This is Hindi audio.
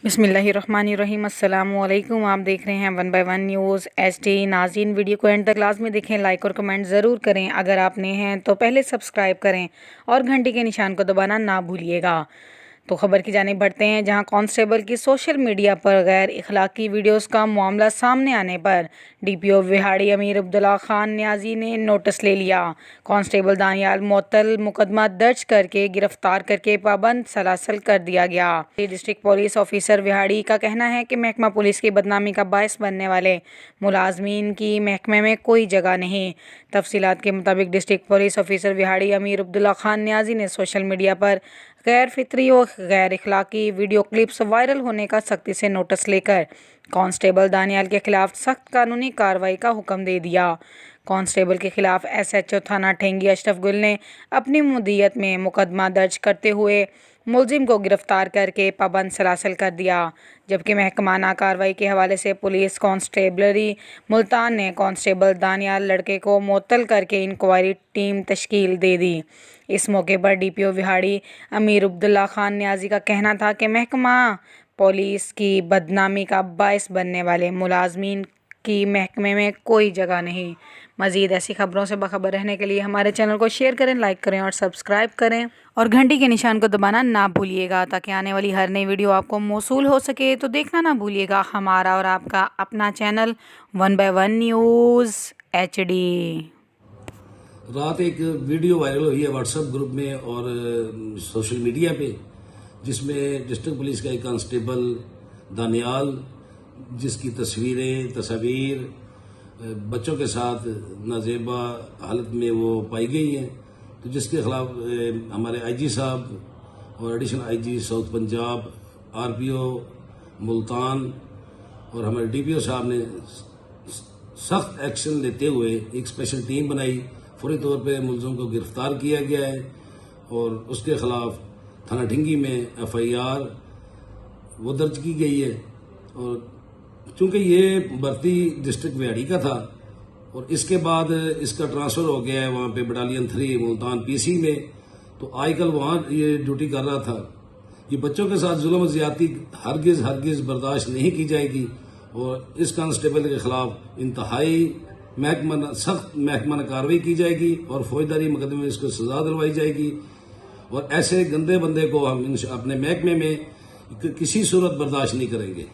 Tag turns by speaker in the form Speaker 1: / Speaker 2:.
Speaker 1: बिस्मिल्लाहिर्रहमानिर्रहीम। अस्सलामुअलैकुम। आप देख रहे हैं 1 बाय 1 न्यूज़ HD। नाज़रीन, वीडियो को एंड तक लाज़मी देखें, लाइक और कमेंट ज़रूर करें। अगर आप नए हैं तो पहले सब्सक्राइब करें और घंटी के निशान को दबाना ना भूलिएगा। तो ख़बर की जानिब बढ़ते हैं, जहां कांस्टेबल की सोशल मीडिया पर गैर इखलाकी वीडियोस का मामला सामने आने पर DPO विहाड़ी अमीर अब्दुल्ला खान न्याजी ने नोटिस ले लिया। कांस्टेबल दानियाल मोअत्तल मुकदमा दर्ज करके गिरफ्तार करके पाबंद सलासल कर दिया गया। डिस्ट्रिक्ट पुलिस ऑफिसर विहाड़ी का कहना है कि महकमा पुलिस की बदनामी का बायस बनने वाले मुलाजमीन की महकमे में कोई जगह नहीं। तफसीलात के मुताबिक डिस्ट्रिक्ट पुलिस ऑफिसर विहाड़ी अमीर अब्दुल्ला खान न्याजी ने सोशल मीडिया पर गैर फितरी और गैर इखलाकी वीडियो क्लिप्स वायरल होने का सख्ती से नोटिस लेकर कांस्टेबल दानियाल के खिलाफ सख्त कानूनी कार्रवाई का हुक्म दे दिया। कांस्टेबल के खिलाफ SHO थाना ठेंगी अशरफ गुल ने अपनी मुद्दत में मुकदमा दर्ज करते हुए मुलजिम को गिरफ्तार करके पाबंद सलासल कर दिया, जबकि महकमाना कार्रवाई के हवाले से पुलिस कांस्टेबलरी मुल्तान ने कांस्टेबल दानियाल लड़के को मुअत्तल करके इंक्वायरी टीम तश्कील दे दी। इस मौके पर DPO विहाड़ी अमीर अब्दुल्ला खान न्याजी का कहना था कि महकमा पुलिस की बदनामी का बायस बनने वाले मुलाजमीन की महकमे में कोई जगह नहीं। मज़ीद ऐसी खबरों से बाखबर रहने के लिए हमारे चैनल को शेयर करें, लाइक करें और सब्सक्राइब करें और घंटी के निशान को दबाना ना भूलिएगा, ताकि आने वाली हर नई वीडियो आपको मौसूल हो सके। तो देखना ना भूलिएगा हमारा और आपका अपना चैनल 1 बाय 1 न्यूज़ HD।
Speaker 2: रात एक वीडियो वायरल हुई है व्हाट्सएप ग्रुप में और सोशल मीडिया पे, जिसमें डिस्ट्रिक्ट पुलिस का एक कांस्टेबल दानियाल, जिसकी तस्वीर बच्चों के साथ नाजेबा हालत में वो पाई गई हैं, तो जिसके खिलाफ हमारे IG साहब और additional IG south Punjab, RPO Multan और हमारे DPO साहब ने सख्त एक्शन लेते हुए एक स्पेशल टीम बनाई। फौरी तौर पे मुलजिम को गिरफ्तार किया गया है और उसके खिलाफ थाना ठिंगी में FIR वो दर्ज की गई है। और चूंकि ये भर्ती डिस्ट्रिक्ट विहाड़ी का था और इसके बाद इसका ट्रांसफर हो गया है वहाँ पे बटालियन 3 मुल्तान PC में, तो आजकल वहाँ ये ड्यूटी कर रहा था। ये बच्चों के साथ जुल्म ज्यादती हरगिज बर्दाश्त नहीं की जाएगी और इस कांस्टेबल के खिलाफ इंतहाई सख्त महकमाना कार्रवाई की जाएगी और फौजदारी मुकदमे में इसको सजा दिलवाई जाएगी। और ऐसे गंदे बंदे को हम अपने महकमे में किसी सूरत बर्दाश्त नहीं करेंगे।